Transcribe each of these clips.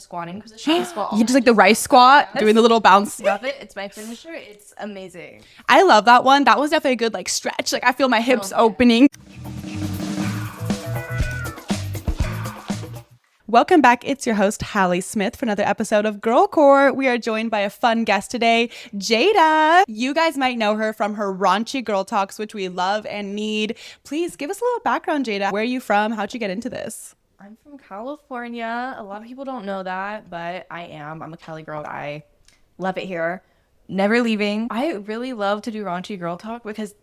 squatting position. I squat You just like the rice squat, doing the little bounce. Love it. It's my finisher. It's amazing. I love that one. That was definitely a good like stretch. Like I feel my hips opening. Welcome back. It's your host, Halli Smith, for another episode of Girl Core. We are joined by a fun guest today, Jada. You guys might know her from her raunchy girl talks, which we love and need. Please give us a little background, Jada. Where are you from? How'd you get into this? I'm from California. A lot of people don't know that, but I am. I'm a Cali girl. I love it here. Never leaving. I really love to do raunchy girl talk because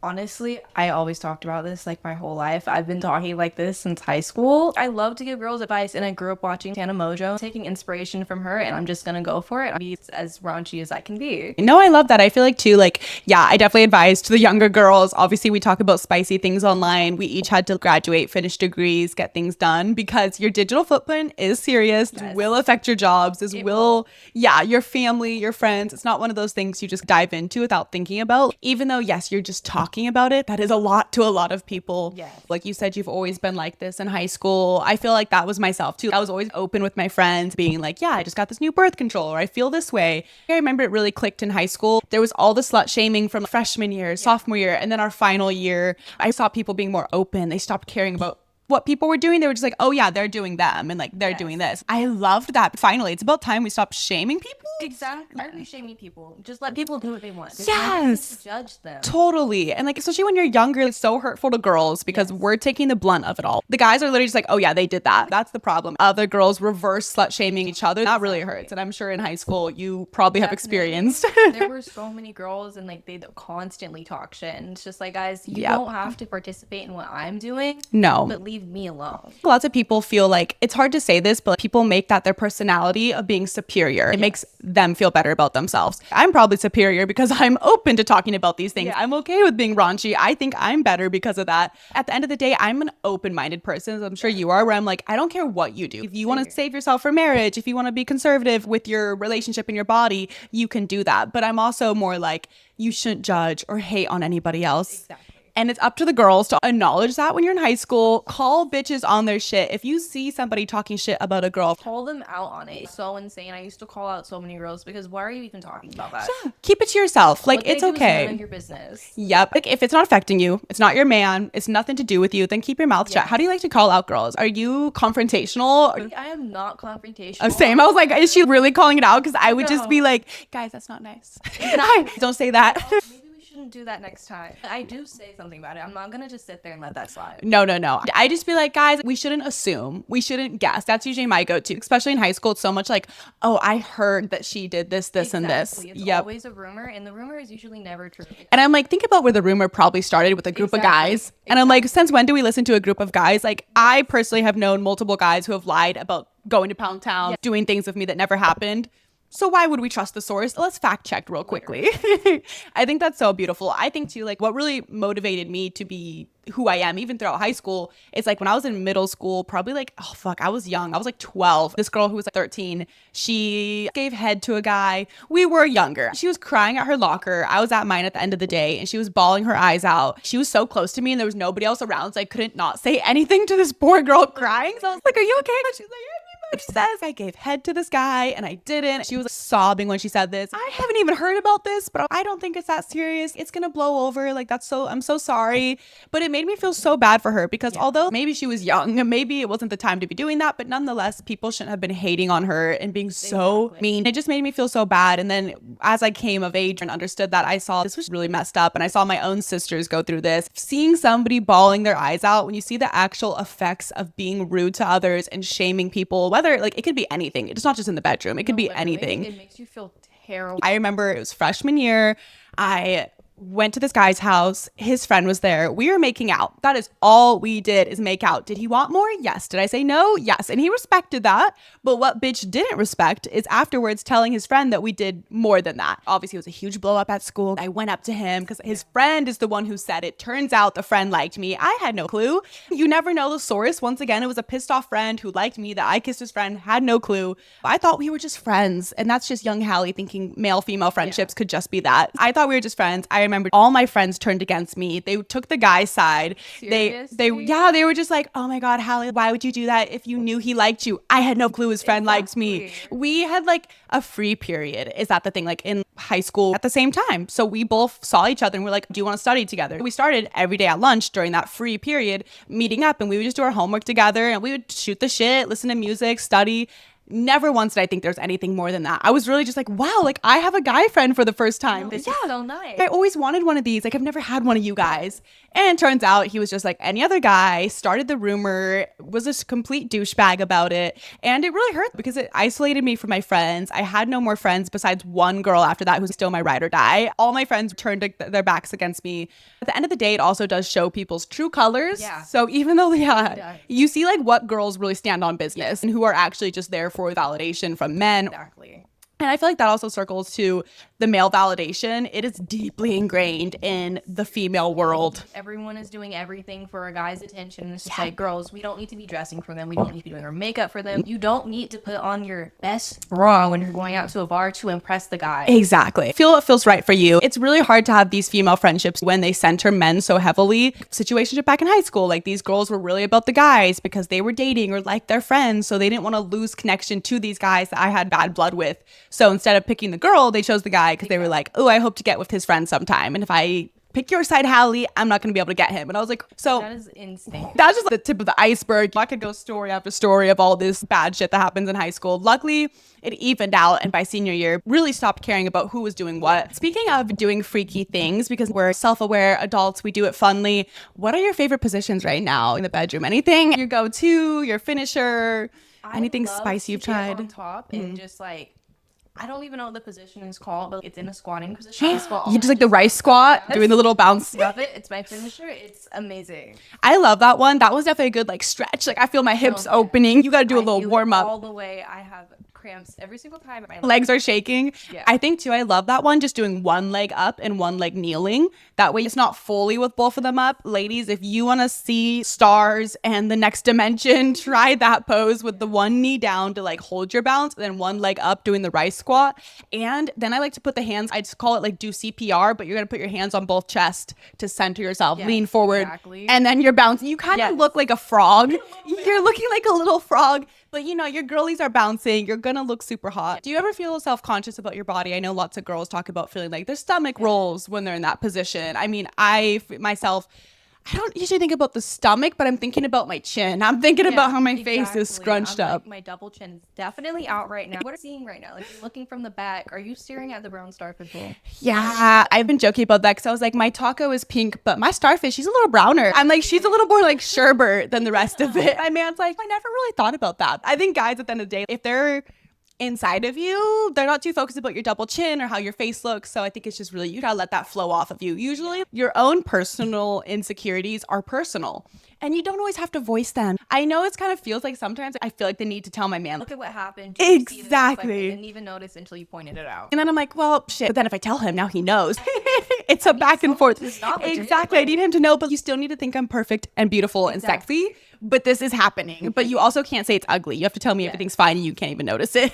honestly, I always talked about this like my whole life. I've been talking like this since high school. I love to give girls advice, and I grew up watching Tana Mojo, taking inspiration from her, and I'm just gonna go for it. I'll be as raunchy as I can be. No, I love that. I feel like too, like, yeah, I definitely advise to the younger girls. Obviously, we talk about spicy things online. We each had to graduate, finish degrees, get things done because your digital footprint is serious. Yes. It will affect your jobs. Your family, your friends. It's not one of those things you just dive into without thinking about. Even though, yes, you're just talking about it, that is a lot to a lot of people. Yes. Like you said, you've always been like this in high school. I feel like that was myself too. I was always open with my friends being like, yeah, I just got this new birth control, or I feel this way. I remember it really clicked in high school. There was all the slut shaming from freshman year, sophomore year, and then our final year. I saw people being more open. They stopped caring about what people were doing. They were just like, oh yeah, they're doing them, and like they're doing this. I loved that. Finally, it's about time we stop shaming people. Exactly. Why are we shaming people? Just let people do what they want. Yes. Judge them. Totally. And like, especially when you're younger, it's so hurtful to girls because we're taking the blunt of it all. The guys are literally just like, oh yeah, they did that. That's the problem. Other girls reverse slut shaming each other. That really hurts. And I'm sure in high school you probably have experienced. There were so many girls, and like they constantly talk shit. And it's just like, guys, you don't have to participate in what I'm doing. No. But leave me alone. Lots of people feel like, it's hard to say this, but people make that their personality of being superior. It makes them feel better about themselves. I'm probably superior because I'm open to talking about these things. I'm okay with being raunchy. I think I'm better because of that. At the end of the day, I'm an open-minded person, as I'm sure you are, where I'm like, I don't care what you do. If you want to save yourself for marriage, if you want to be conservative with your relationship and your body, you can do that. But I'm also more like, you shouldn't judge or hate on anybody else. Exactly. And it's up to the girls to acknowledge that when you're in high school. Call bitches on their shit. If you see somebody talking shit about a girl, call them out on it. So insane. I used to call out so many girls because why are you even talking about that? Yeah, keep it to yourself. Like, what it's okay. It's none of your business. Yep. Like, if it's not affecting you, it's not your man, it's nothing to do with you, then keep your mouth shut. How do you like to call out girls? Are you confrontational? I am not confrontational. Same. I was like, is she really calling it out? Because I would just be like, guys, that's not nice. Don't say that. Do that next time. I do say something about it. I'm not gonna just sit there and let that slide. No. I just be like, guys, we shouldn't assume. We shouldn't guess. That's usually my go-to, especially in high school. It's so much like, oh, I heard that she did this, and this. It's always a rumor, and the rumor is usually never true. And I'm like, think about where the rumor probably started with a group of guys. And I'm like, since when do we listen to a group of guys? Like, I personally have known multiple guys who have lied about going to Pound Town, doing things with me that never happened. So why would we trust the source? Let's fact check real quickly. I think that's so beautiful. I think too, like, what really motivated me to be who I am, even throughout high school, it's like when I was in middle school, probably like, I was young. I was like 12. This girl who was like 13, she gave head to a guy. We were younger. She was crying at her locker. I was at mine at the end of the day, and she was bawling her eyes out. She was so close to me, and there was nobody else around, so I couldn't not say anything to this poor girl crying. So I was like, are you okay? And she's like, she says I gave head to this guy and I didn't. She was sobbing when she said this. I haven't even heard about this, but I don't think it's that serious. It's gonna blow over. Like, I'm so sorry. But it made me feel so bad for her because although maybe she was young and maybe it wasn't the time to be doing that, but nonetheless, people shouldn't have been hating on her and being so mean. It just made me feel so bad. And then as I came of age and understood that, I saw this was really messed up, and I saw my own sisters go through this. Seeing somebody bawling their eyes out, when you see the actual effects of being rude to others and shaming people, whether like it could be anything. It's not just in the bedroom. It could be anything. It makes you feel terrible. I remember it was freshman year. I went to this guy's house. His friend was there. We were making out. That is all we did, is make out. Did he want more? Yes. Did I say no? Yes. And he respected that. But what bitch didn't respect is afterwards telling his friend that we did more than that. Obviously, it was a huge blow up at school. I went up to him because his friend is the one who said it. Turns out the friend liked me. I had no clue. You never know the source. Once again, it was a pissed off friend who liked me that I kissed his friend, had no clue. I thought we were just friends. And that's just young Halli thinking male-female friendships could just be that. I thought we were just friends. I remember all my friends turned against me. They took the guy's side. They were just like, oh my God, Halli, why would you do that if you knew he liked you? I had no clue his friend liked me. We had like a free period. Is that the thing? Like in high school at the same time. So we both saw each other and we're like, do you want to study together? We started every day at lunch during that free period meeting up, and we would just do our homework together and we would shoot the shit, listen to music, study. Never once did I think there's anything more than that. I was really just like, wow, like I have a guy friend for the first time. This is so nice. I always wanted one of these. Like I've never had one of you guys. And it turns out he was just like any other guy, started the rumor, was a complete douchebag about it. And it really hurt because it isolated me from my friends. I had no more friends besides one girl after that who's still my ride or die. All my friends turned their backs against me. At the end of the day, it also does show people's true colors. Yeah. So even though, you see like what girls really stand on business and who are actually just there for validation from men. Exactly. And I feel like that also circles to the male validation. It is deeply ingrained in the female world. Everyone is doing everything for a guy's attention. It's just like, girls, we don't need to be dressing for them. We don't need to be doing our makeup for them. You don't need to put on your best bra when you're going out to a bar to impress the guy. Exactly. Feel what feels right for you. It's really hard to have these female friendships when they center men so heavily. Situationship back in high school, like these girls were really about the guys because they were dating or liked their friends. So they didn't want to lose connection to these guys that I had bad blood with. So instead of picking the girl, they chose the guy because they were like, oh, I hope to get with his friend sometime. And if I pick your side, Halli, I'm not going to be able to get him. And I was like, so that is insane. That's just the tip of the iceberg. I could go story after story of all this bad shit that happens in high school. Luckily, it evened out. And by senior year, really stopped caring about who was doing what. Speaking of doing freaky things, because we're self-aware adults, we do it funly. What are your favorite positions right now in the bedroom? Anything? Your go-to, your finisher, anything spicy you've tried? On top and just like, I don't even know what the position is called, but it's in a squatting position. It's called, you just like the rice squat, doing the little bounce. Love it. It's my finisher. It's amazing. I love that one. That was definitely a good like stretch. Like I feel my hips opening. You got to do a little warm up. All the way. I have cramps every single time. My legs are shaking. Yeah. I think too, I love that one. Just doing one leg up and one leg kneeling. That way it's not fully with both of them up. Ladies, if you want to see stars and the next dimension, try that pose with the one knee down to like hold your balance, and then one leg up doing the rice squat. And then I like to put the hands, I just call it like do CPR, but you're going to put your hands on both chest to center yourself, lean forward, and then you're bouncing. You kind of look like a frog. You're looking like a little frog. But you know, your girlies are bouncing. You're gonna look super hot. Do you ever feel self-conscious about your body? I know lots of girls talk about feeling like their stomach rolls when they're in that position. I mean, I don't usually think about the stomach, but I'm thinking about my chin. I'm thinking about how my face is scrunched up. Like, my double chin is definitely out right now. What are you seeing right now? Like, you're looking from the back. Are you staring at the brown starfish bowl? Yeah, I've been joking about that because I was like, my taco is pink, but my starfish, she's a little browner. I'm like, she's a little more like sherbet than the rest of it. My man's like, I never really thought about that. I think guys at the end of the day, if they're inside of you, they're not too focused about your double chin or how your face looks. So I think it's just really, you gotta let that flow off of you. Usually your own personal insecurities are personal and you don't always have to voice them. I know it's kind of feels like sometimes I feel like the need to tell my man, look at what happened. Exactly. I didn't even notice until you pointed it out. And then I'm like, well, shit. But then if I tell him, now he knows. It's a back and forth. Exactly. I need him to know, but you still need to think I'm perfect and beautiful and sexy. But this is happening. But you also can't say it's ugly. You have to tell me everything's fine and you can't even notice it.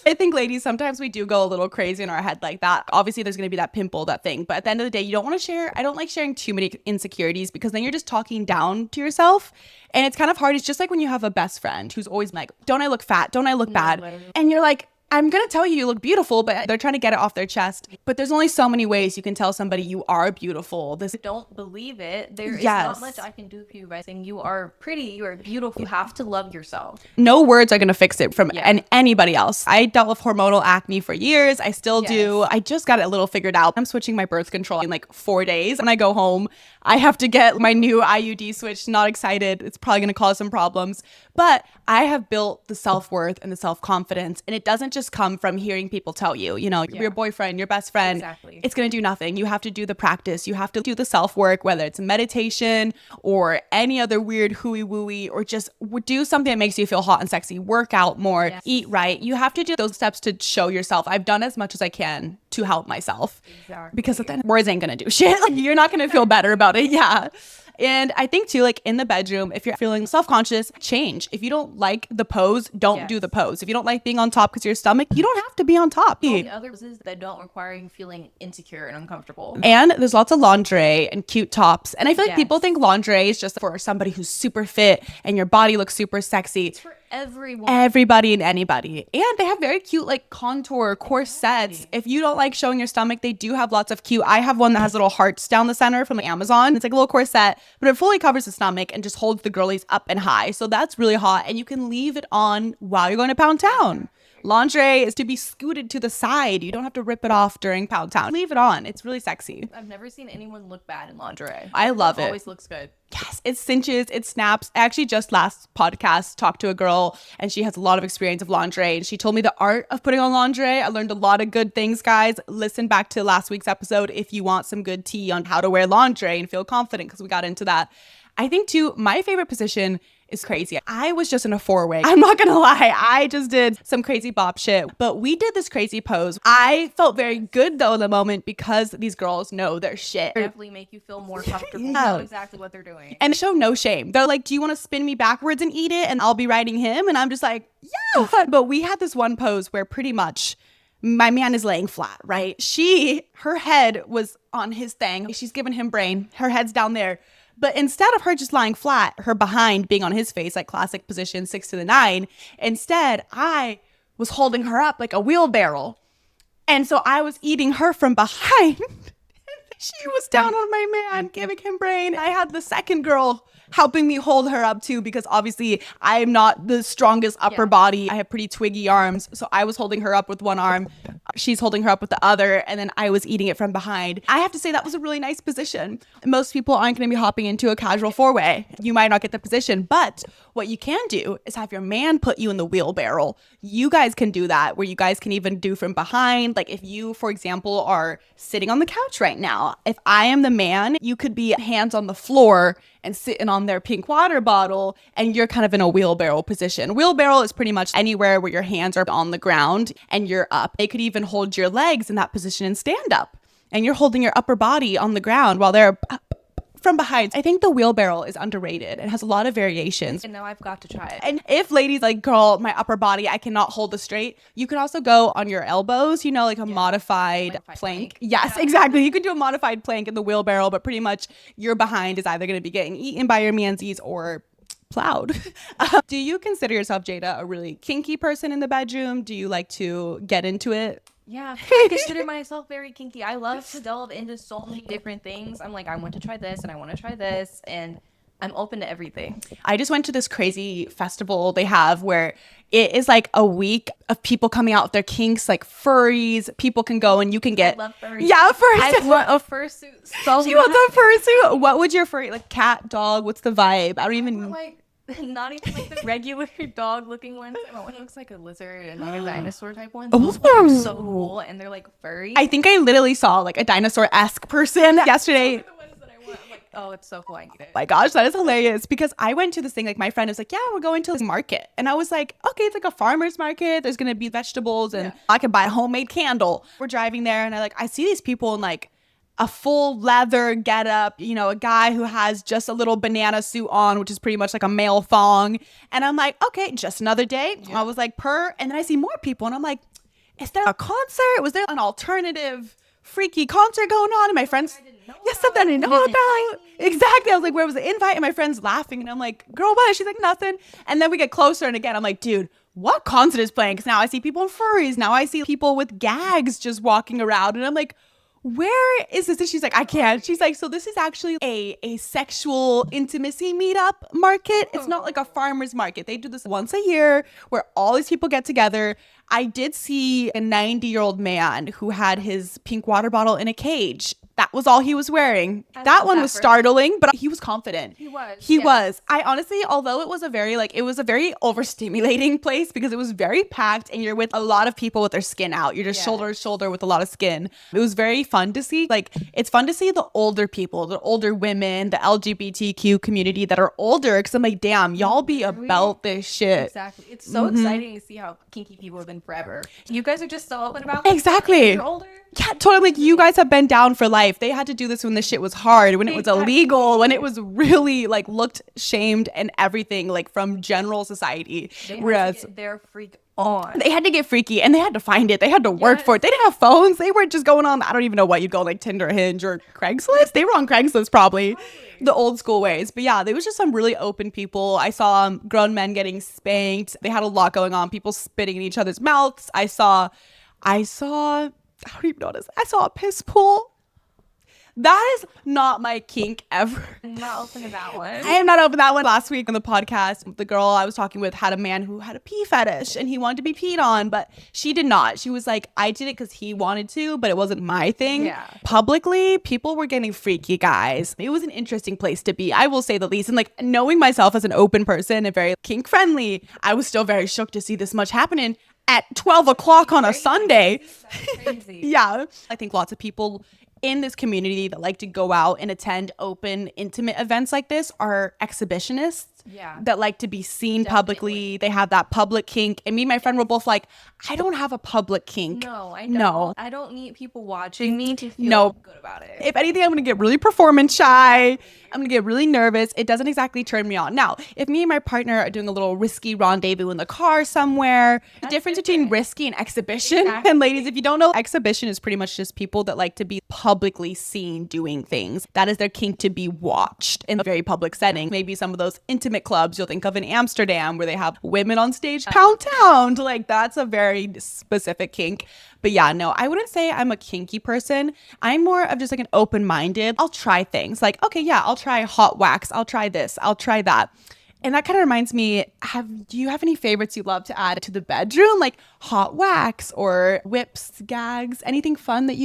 I think, ladies, sometimes we do go a little crazy in our head like that. Obviously, there's going to be that pimple, that thing. But at the end of the day, you don't want to share. I don't like sharing too many insecurities because then you're just talking down to yourself. And it's kind of hard. It's just like when you have a best friend who's always like, don't I look fat? Don't I look bad? Literally. And you're like, I'm going to tell you look beautiful, but they're trying to get it off their chest. But there's only so many ways you can tell somebody you are beautiful. Don't believe it. There is not much I can do for you by saying you are pretty, you are beautiful. You have to love yourself. No words are going to fix it from anybody else. I dealt with hormonal acne for years. I still do. I just got it a little figured out. I'm switching my birth control in like 4 days. When I go home, I have to get my new IUD switched. Not excited. It's probably going to cause some problems. But I have built the self-worth and the self-confidence. And it doesn't just come from hearing people tell you, you know, your boyfriend, your best friend. Exactly. It's going to do nothing. You have to do the practice. You have to do the self-work, whether it's meditation or any other weird hooey wooey, or just do something that makes you feel hot and sexy. Work out more, eat right. You have to do those steps to show yourself. I've done as much as I can to help myself. Exactly. Because then words ain't going to do shit. Like, you're not going to feel better about it. Yeah. And I think too, like in the bedroom, if you're feeling self-conscious, change. If you don't like the pose, don't do the pose. If you don't like being on top because of your stomach, you don't have to be on top. The other poses that don't require you feeling insecure and uncomfortable. And there's lots of lingerie and cute tops. And I feel like people think lingerie is just for somebody who's super fit and your body looks super sexy. It's for everyone. Everybody and anybody. And they have very cute like contour corsets. If you don't like showing your stomach, they do have lots of cute. I have one that has little hearts down the center from Amazon. It's like a little corset, but it fully covers the stomach and just holds the girlies up and high. So that's really hot. And you can leave it on while you're going to Pound Town. Lingerie is to be scooted to the side. You don't have to rip it off during Pound Town. Leave it on. It's really sexy. I've never seen anyone look bad in lingerie. I love it. Always looks good. Yes, it cinches, it snaps. I actually just last podcast talked to a girl and she has a lot of experience of lingerie and she told me the art of putting on lingerie. I learned a lot of good things, guys. Listen back to last week's episode if you want some good tea on how to wear lingerie and feel confident because we got into that. I think too, my favorite position is crazy. I was just in a 4-way. I'm not gonna lie. I just did some crazy bop shit, but we did this crazy pose. I felt very good though in the moment because these girls know their shit. Definitely make you feel more comfortable. Know exactly what they're doing. And show no shame. They're like, do you want to spin me backwards and eat it? And I'll be riding him. And I'm just like, yeah. But we had this one pose where pretty much my man is laying flat, right? Her head was on his thing. She's giving him brain. Her head's down there. But instead of her just lying flat, her behind being on his face, like classic position 6 to the 9, instead I was holding her up like a wheelbarrow. And so I was eating her from behind. She was down on my man, giving him brain. I had the second girl helping me hold her up too, because obviously I'm not the strongest upper body. I have pretty twiggy arms. So I was holding her up with one arm. She's holding her up with the other. And then I was eating it from behind. I have to say that was a really nice position. Most people aren't going to be hopping into a casual 4-way. You might not get the position, but what you can do is have your man put you in the wheelbarrow. You guys can do that where you guys can even do from behind. Like if you, for example, are sitting on the couch right now, if I am the man, you could be hands on the floor and sitting on their pink water bottle and you're kind of in a wheelbarrow position. Wheelbarrow is pretty much anywhere where your hands are on the ground and you're up. They could even hold your legs in that position and stand up. And you're holding your upper body on the ground while they're from behind. I think the wheelbarrow is underrated. It has a lot of variations. And now I've got to try it. And if ladies like, girl, my upper body, I cannot hold it straight, you can also go on your elbows, you know, like a modified plank. Yes, exactly. You can do a modified plank in the wheelbarrow, but pretty much your behind is either going to be getting eaten by your mansies or plowed. Do you consider yourself, Jada, a really kinky person in the bedroom? Do you like to get into it? Yeah, I consider myself very kinky. I love to delve into so many different things. I'm like, I want to try this and I want to try this, and I'm open to everything. I just went to this crazy festival they have where it is like a week of people coming out with their kinks, like furries. People can go and you can get. I love furries. Yeah, furries. I want a fursuit. So she wants a fursuit. What would your furry, like cat, dog? What's the vibe? I don't even. Like, not even like the regular dog looking ones. I want one that looks like a lizard and like a dinosaur type one. Those are so cool and they're like furry. I think I literally saw like a dinosaur-esque person yesterday. Those are the ones that I want. I'm like, oh, it's so cool. I need it. My gosh, that is hilarious because I went to this thing, like my friend was like, yeah, we're going to this market. And I was like, okay, it's like a farmer's market. There's going to be vegetables and I can buy a homemade candle. We're driving there and I see these people in like a full leather getup, you know, a guy who has just a little banana suit on, which is pretty much like a male thong. And I'm like, okay, just another day. I was like, and then I see more people and I'm like, is there a concert? Was there an alternative freaky concert going on? And my friends, something I didn't know about. Exactly. I was like, where was the invite? And my friend's laughing and I'm like, girl, what? She's like, nothing. And then we get closer and again, I'm like, dude, what concert is playing? Because now I see people in furries. Now I see people with gags just walking around and I'm like, where is this? And she's like, I can't. She's like, so this is actually a sexual intimacy meetup market. It's not like a farmer's market. They do this once a year where all these people get together. I did see a 90-year-old man who had his pink water bottle in a cage. That was all he was wearing. That one was startling, but he was confident. He was. I honestly, although it was a very overstimulating place because it was very packed and you're with a lot of people with their skin out. You're just shoulder to shoulder with a lot of skin. It was very fun to see. Like, it's fun to see the older people, the older women, the LGBTQ community that are older. Because I'm like, damn, y'all be about this shit. Exactly. It's so exciting to see how kinky people have been forever. You guys are just so open about it. Exactly. You're older. Yeah, totally. Like, you guys have been down for life. life. They had to do this when the shit was hard, when it was illegal, when it was really like looked shamed and everything, like from general society. Whereas their freak on. They had to get freaky and they had to find it. They had to work for it. They didn't have phones. They weren't just going on, I don't even know what you'd go, like Tinder, Hinge, or Craigslist. They were on Craigslist probably. The old school ways. But yeah, there was just some really open people. I saw grown men getting spanked. They had a lot going on. People spitting in each other's mouths. I saw, I don't even know what it is. I saw a piss pool. That is not my kink ever. I'm not open to that one. I am not open to that one. Last week on the podcast, the girl I was talking with had a man who had a pee fetish and he wanted to be peed on, but she did not. She was like, I did it because he wanted to, but it wasn't my thing. Yeah. Publicly, people were getting freaky, guys. It was an interesting place to be, I will say the least. And like knowing myself as an open person and very kink friendly, I was still very shook to see this much happening at 12 o'clock on a Sunday. Crazy. Yeah. I think lots of people in this community that like to go out and attend open, intimate events like this are exhibitionists. Yeah. That like to be seen publicly. They have that public kink. And me and my friend were both like, I don't have a public kink. No, I don't. No. I don't need people watching me to feel good about it. If anything, I'm going to get really performance shy. I'm going to get really nervous. It doesn't exactly turn me on. Now, if me and my partner are doing a little risky rendezvous in the car somewhere, the difference between risky and exhibition. Exactly. And ladies, if you don't know, exhibition is pretty much just people that like to be publicly seen doing things. That is their kink, to be watched in a very public setting. Maybe some of those intimate clubs you'll think of in Amsterdam where they have women on stage pound town. Like that's a very specific kink. But yeah, no, I wouldn't say I'm a kinky person. I'm more of just like an open-minded. I'll try things like, okay, yeah, I'll try hot wax. I'll try this. I'll try that. And that kind of reminds me, do you have any favorites you love to add to the bedroom? Like hot wax or whips, gags, anything fun that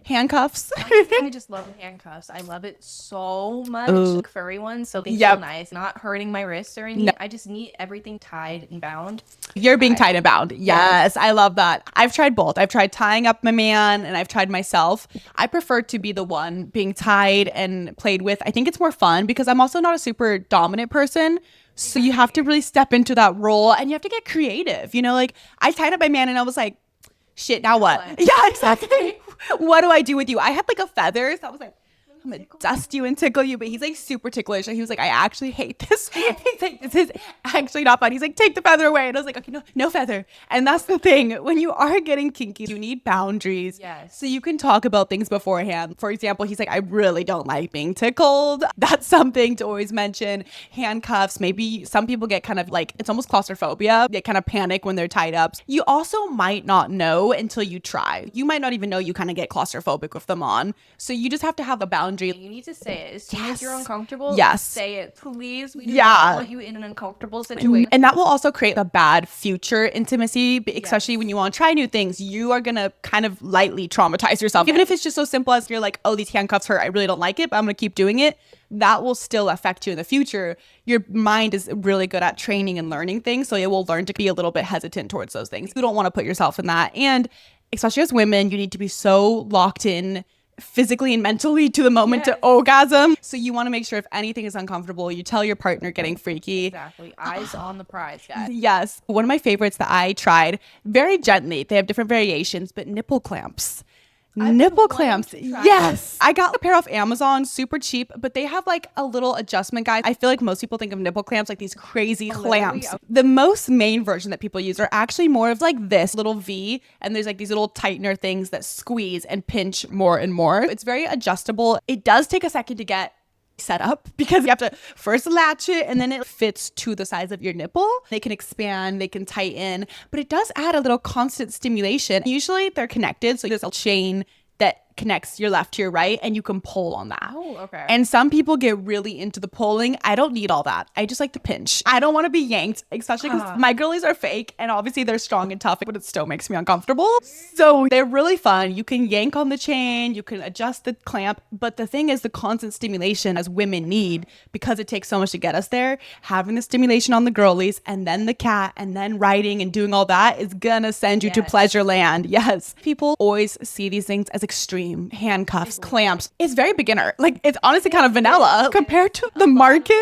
handcuffs? I just love handcuffs. I love it so much. Like furry ones, so they feel nice. Not hurting my wrists or anything. No. I just need everything tied and bound. You're being tied and bound. Yes, I love that. I've tried both. I've tried tying up my man and I've tried myself. I prefer to be the one being tied and played with. I think it's more fun because I'm also not a super dominant person. So you have to really step into that role and you have to get creative. You know, like I tied up my man and I was like, shit, now what? Yeah, exactly. What do I do with you? I had like a feather, so I was like, I'm gonna dust you and tickle you, but he's like super ticklish. And he was like, I actually hate this. He's like, this is actually not fun. He's like, take the feather away. And I was like, okay, no feather. And that's the thing. When you are getting kinky, you need boundaries. Yes. So you can talk about things beforehand. For example, he's like, I really don't like being tickled. That's something to always mention. Handcuffs. Maybe some people get kind of like, it's almost claustrophobia. They kind of panic when they're tied up. You also might not know until you try. You might not even know you kind of get claustrophobic with them on. So you just have to have a boundary. You need to say it. As soon as you're uncomfortable, say it. Please. We do Yeah. not want you in an uncomfortable situation. And that will also create a bad future intimacy, especially when you want to try new things. You are going to kind of lightly traumatize yourself. Even if it's just so simple as you're like, oh, these handcuffs hurt. I really don't like it, but I'm going to keep doing it. That will still affect you in the future. Your mind is really good at training and learning things. So it will learn to be a little bit hesitant towards those things. You don't want to put yourself in that. And especially as women, you need to be so locked in physically and mentally to the moment to orgasm. So you want to make sure if anything is uncomfortable, you tell your partner getting freaky. Exactly. Eyes on the prize, guys. Yes. One of my favorites that I tried very gently, they have different variations, but nipple clamps. Nipple clamps. Yes. I got a pair off Amazon, super cheap, but they have like a little adjustment guide. I feel like most people think of nipple clamps like these crazy clamps. The most main version that people use are actually more of like this little V, and there's like these little tightener things that squeeze and pinch more and more. It's very adjustable. It does take a second to get set up because you have to first latch it and then it fits to the size of your nipple. They can expand, they can tighten, but it does add a little constant stimulation. Usually they're connected, so there's a chain that connects your left to your right and you can pull on that. Oh, okay. And some people get really into the pulling. I don't need all that. I just like to pinch. I don't want to be yanked, especially because my girlies are fake and obviously they're strong and tough, but it still makes me uncomfortable. So they're really fun. You can yank on the chain, you can adjust the clamp, but the thing is the constant stimulation as women need, because it takes so much to get us there, having the stimulation on the girlies and then the cat and then riding and doing all that is gonna send you to pleasure land. Yes. People always see these things as extreme. Handcuffs, clamps. It's very beginner. Like it's honestly kind of vanilla compared to the market.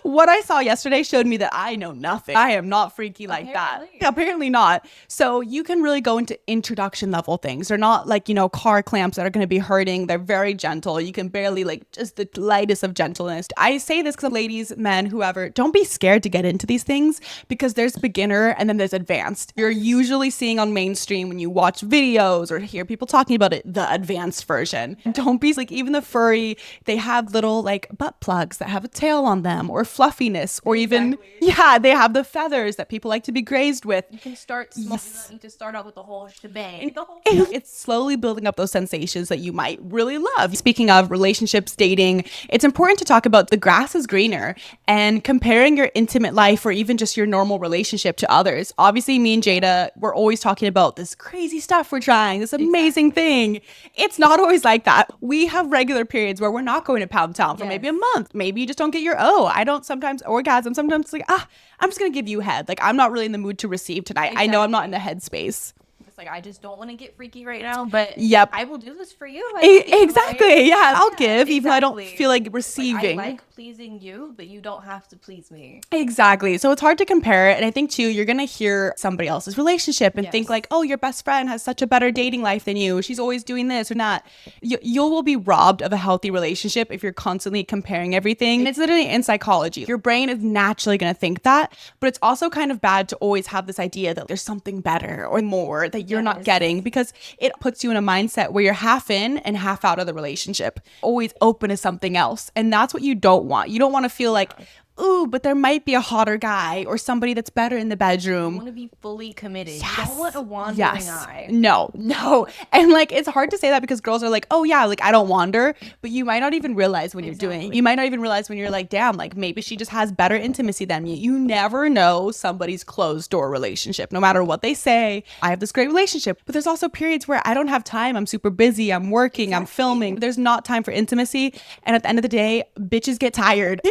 What I saw yesterday showed me that I know nothing. I am not freaky like that. Apparently not. So you can really go into introduction level things. They're not like, you know, car clamps that are going to be hurting. They're very gentle. You can barely like just the lightest of gentleness. I say this because ladies, men, whoever, don't be scared to get into these things because there's beginner and then there's advanced. You're usually seeing on mainstream when you watch videos or hear people talking about it, the advanced version. Don't be like, even the furry, they have little like butt plugs that have a tail on them or fluffiness or even, yeah, they have the feathers that people like to be grazed with. You can start small. You need to start out with the whole shebang. It's slowly building up those sensations that you might really love. Speaking of relationships, dating, it's important to talk about the grass is greener and comparing your intimate life or even just your normal relationship to others. Obviously, me and Jada, we're always talking about this crazy stuff we're trying, this amazing thing. It's not always like that. We have regular periods where we're not going to Pound Town for maybe a month. Maybe you just don't get your I don't sometimes orgasm. Sometimes it's like, I'm just going to give you head. Like, I'm not really in the mood to receive tonight. I know I'm not in the headspace. Like, I just don't want to get freaky right now, but I will do this for you. Exactly. Right? Yeah, I'll give, even though I don't feel like receiving. Like, I like pleasing you, but you don't have to please me. Exactly. So it's hard to compare it. And I think, too, you're going to hear somebody else's relationship and think like, oh, your best friend has such a better dating life than you. She's always doing this or not. You will be robbed of a healthy relationship if you're constantly comparing everything. And it's literally in psychology. Your brain is naturally going to think that, but it's also kind of bad to always have this idea that there's something better or more that you're not getting, because it puts you in a mindset where you're half in and half out of the relationship, always open to something else. And that's what you don't want. You don't want to feel like, ooh, but there might be a hotter guy or somebody that's better in the bedroom. You want to be fully committed. Yes. You don't want a wandering eye. No. And like, it's hard to say that because girls are like, oh yeah, like I don't wander, but you might not even realize when you're doing. You might not even realize when you're like, damn, like maybe she just has better intimacy than me. You never know somebody's closed door relationship, no matter what they say. I have this great relationship, but there's also periods where I don't have time. I'm super busy. I'm working. I'm filming. There's not time for intimacy. And at the end of the day, bitches get tired.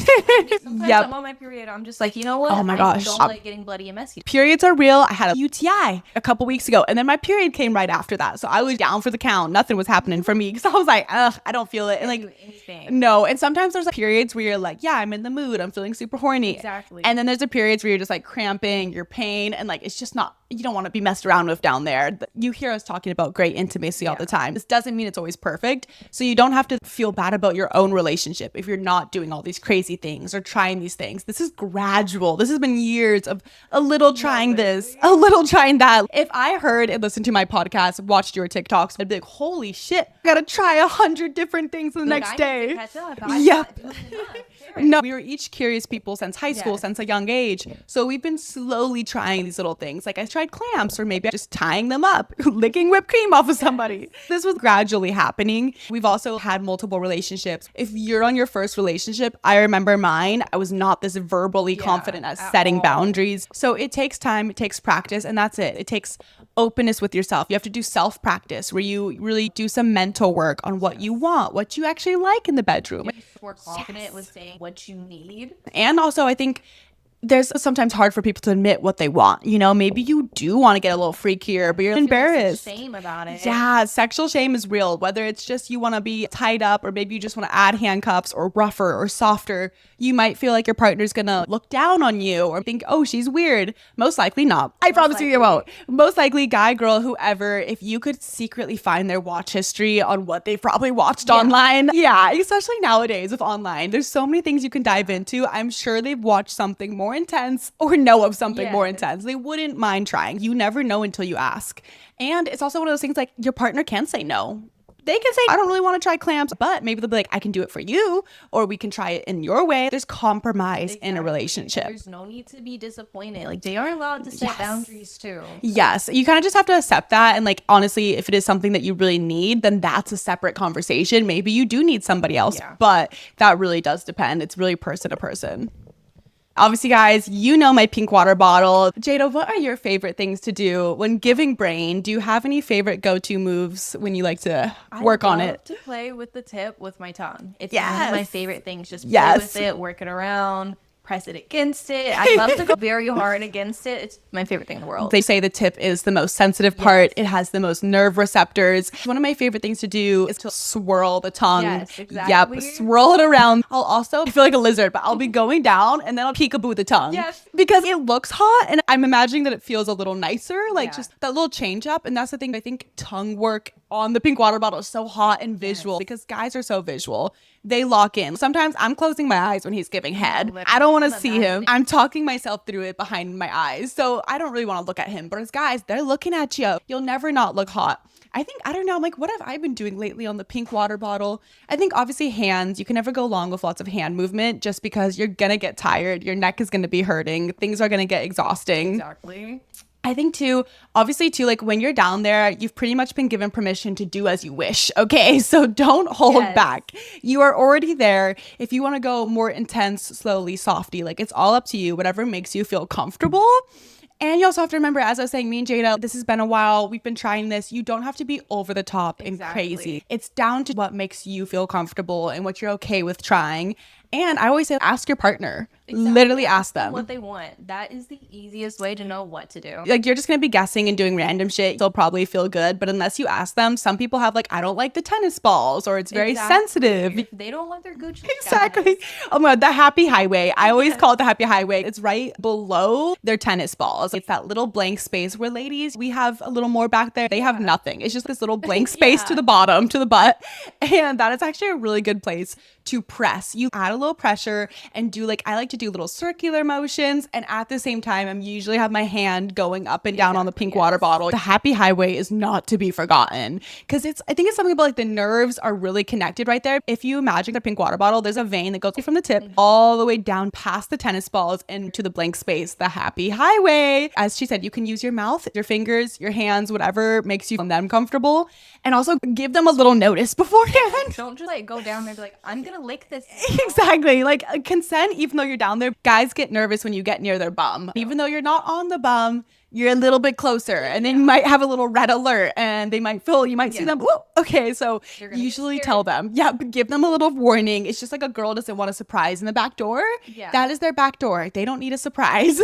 Sometimes I'm on my period. I'm just like, you know what? Oh my gosh. I don't like getting bloody and messy. Periods are real. I had a UTI a couple weeks ago, and then my period came right after that. So I was down for the count. Nothing was happening for me because I was like, ugh, I don't feel it. And like, no. And sometimes there's like periods where you're like, yeah, I'm in the mood. I'm feeling super horny. Exactly. And then there's the periods where you're just like cramping, you're pain, and like it's just not. You don't want to be messed around with down there. You hear us talking about great intimacy all the time. This doesn't mean it's always perfect. So you don't have to feel bad about your own relationship if you're not doing all these crazy things or trying these things. This is gradual. This has been years of a little trying this, a little trying that. If I heard and listened to my podcast, watched your TikToks, I'd be like, holy shit, I gotta try 100 different things the next day. Yeah. No, we were each curious people since high school, since a young age. So we've been slowly trying these little things. Like I tried clamps, or maybe just tying them up, licking whipped cream off of somebody. This was gradually happening. We've also had multiple relationships. If you're on your first relationship, I remember mine, I was not this verbally confident at setting boundaries. So it takes time, it takes practice, and that's it. It takes openness with yourself. You have to do self-practice where you really do some mental work on what you want, what you actually like in the bedroom. More confident with saying what you need. And also, I think there's sometimes hard for people to admit what they want. You know, maybe you do want to get a little freakier, but you're embarrassed. Shame about it. Yeah, sexual shame is real. Whether it's just you want to be tied up, or maybe you just want to add handcuffs, or rougher or softer. You might feel like your partner's gonna look down on you or think, oh, she's weird. Most likely not. I promise you, they won't. Most likely, guy, girl, whoever, if you could secretly find their watch history on what they've probably watched online. Yeah, especially nowadays with online. There's so many things you can dive into. I'm sure they've watched something more intense or know of something more intense. They wouldn't mind trying. You never know until you ask. And it's also one of those things like your partner can say no. They can say, I don't really want to try clamps, but maybe they'll be like, I can do it for you, or we can try it in your way. There's compromise in a relationship. There's no need to be disappointed. Like, they are allowed to set boundaries too. Yes. You kind of just have to accept that. And like, honestly, if it is something that you really need, then that's a separate conversation. Maybe you do need somebody else, but that really does depend. It's really person to person. Obviously, guys, you know my pink water bottle. Jada, what are your favorite things to do when giving brain? Do you have any favorite go-to moves when you like to work on it? I love to play with the tip with my tongue. It's one of my favorite things. Just play with it, work it around. press it against it. I love to go very hard against it. It's my favorite thing in the world. They say the tip is the most sensitive part. It has the most nerve receptors. One of my favorite things to do is to swirl the tongue. Yes, exactly. Yep, swirl it around. I'll also feel like a lizard, but I'll be going down and then I'll peekaboo the tongue. Yes. Because it looks hot and I'm imagining that it feels a little nicer, like just that little change up. And that's the thing. I think tongue work on the pink water bottle is so hot and visual because guys are so visual. They lock in. Sometimes I'm closing my eyes when he's giving head. I don't want to see him. I'm talking myself through it behind my eyes. So I don't really want to look at him. But as guys, they're looking at you. You'll never not look hot. I think, I don't know, like what have I been doing lately on the pink water bottle? I think obviously hands, you can never go long with lots of hand movement just because you're going to get tired. Your neck is going to be hurting. Things are going to get exhausting. Exactly. I think too, obviously too, like when you're down there, you've pretty much been given permission to do as you wish. Okay. So don't hold back. You are already there. If you want to go more intense, slowly, softy, like it's all up to you, whatever makes you feel comfortable. And you also have to remember, as I was saying, me and Jada, this has been a while. We've been trying this. You don't have to be over the top and crazy. It's down to what makes you feel comfortable and what you're okay with trying. And I always say, ask your partner. Literally ask them what they want. That is the easiest way to know what to do. Like you're just going to be guessing and doing random shit. They'll probably feel good. But unless you ask them, some people have like, I don't like the tennis balls or it's very sensitive. If they don't want their Gucci. Exactly. Oh my God, the happy highway. I always call it the happy highway. It's right below their tennis balls. It's that little blank space where ladies, we have a little more back there. They have nothing. It's just this little blank space to the bottom, to the butt. And that is actually a really good place to press. You add a little pressure and do like, I like to do little circular motions. And at the same time, I'm usually have my hand going up and down on the pink water bottle. The happy highway is not to be forgotten because I think it's something about like the nerves are really connected right there. If you imagine the pink water bottle, there's a vein that goes from the tip all the way down past the tennis balls into the blank space, the happy highway. As she said, you can use your mouth, your fingers, your hands, whatever makes you them comfortable. And also give them a little notice beforehand. Don't just like go down there and be like, I'm gonna lick this. Exactly. Like consent, even though you're down there. Guys get nervous when you get near their bum. Even though you're not on the bum, you're a little bit closer and then you might have a little red alert and they might feel, you might see them. Whoa, okay. So usually tell them, but give them a little warning. It's just like a girl doesn't want a surprise in the back door. That is their back door. They don't need a surprise.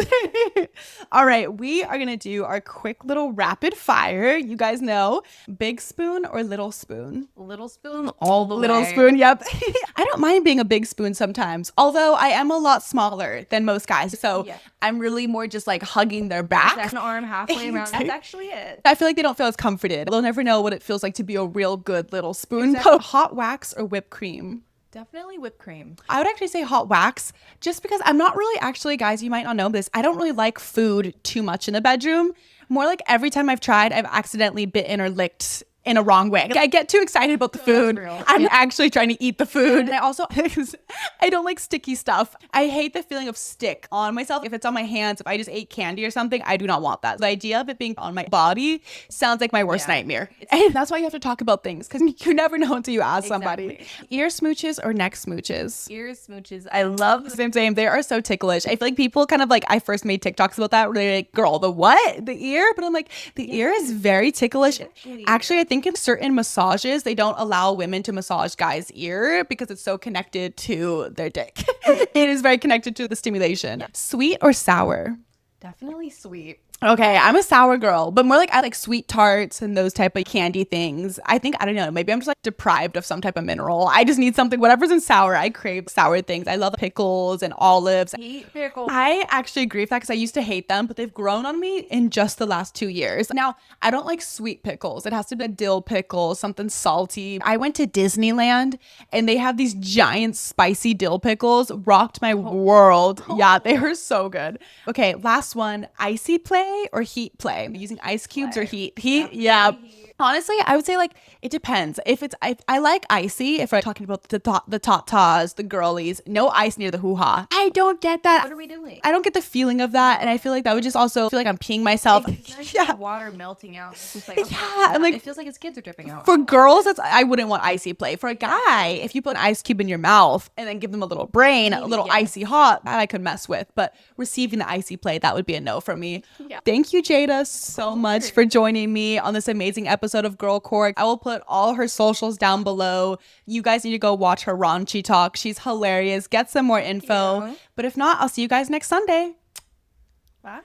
All right. We are going to do our quick little rapid fire. You guys know, big spoon or little spoon? Little spoon all the way. Little spoon. Yep. I don't mind being a big spoon sometimes, although I am a lot smaller than most guys. So I'm really more just like hugging their back. Arm halfway around. That's actually it. I feel like they don't feel as comforted. They'll never know what it feels like to be a real good little spoon. Hot wax or whipped cream? Definitely whipped cream. I would actually say hot wax just because I'm not really actually, guys, you might not know this. I don't really like food too much in the bedroom. More like every time I've tried, I've accidentally bitten or licked in a wrong way. I get too excited about the food. I'm actually trying to eat the food. And I also, I don't like sticky stuff. I hate the feeling of stick on myself. If it's on my hands, if I just ate candy or something, I do not want that. The idea of it being on my body sounds like my worst nightmare. And that's why you have to talk about things because you never know until you ask somebody. Ear smooches or neck smooches? Ear smooches. I love Same. They are so ticklish. I feel like people kind of like, I first made TikToks about that where they're like, girl, the what? The ear? But I'm like, the ear is very ticklish. Actually, I think in certain massages, they don't allow women to massage guys' ear because it's so connected to their dick. It is very connected to the stimulation. Sweet or sour? Definitely sweet. Okay, I'm a sour girl, but more like I like sweet tarts and those type of candy things. I think, I don't know, maybe I'm just like deprived of some type of mineral. I just need something, whatever's in sour. I crave sour things. I love pickles and olives. I hate pickles. I actually agree with that because I used to hate them, but they've grown on me in just the last 2 years. Now, I don't like sweet pickles. It has to be a dill pickle, something salty. I went to Disneyland and they have these giant spicy dill pickles. Rocked my world. Yeah, they were so good. Okay, last one, icy play or heat play? Using ice cubes or heat? Heat, yeah. Honestly, I would say like it depends. If it's I like icy. If we're talking about the tatas, the girlies, no ice near the hoo-ha. I don't get that. What are we doing? I don't get the feeling of that, and I feel like that would just also feel like I'm peeing myself. Water melting out. It's just like, I'm like, it feels like his kids are dripping out. For girls, I wouldn't want icy play. For a guy, if you put an ice cube in your mouth and then give them a little brain, a little icy hot, that I could mess with. But receiving the icy play, that would be a no for me. Thank you, Jada, so much for joining me on this amazing episode episode of Girl Court. I will put all her socials down below. You guys need to go watch her raunchy talk. She's hilarious. Get some more info. But if not, I'll see you guys next Sunday. Bye.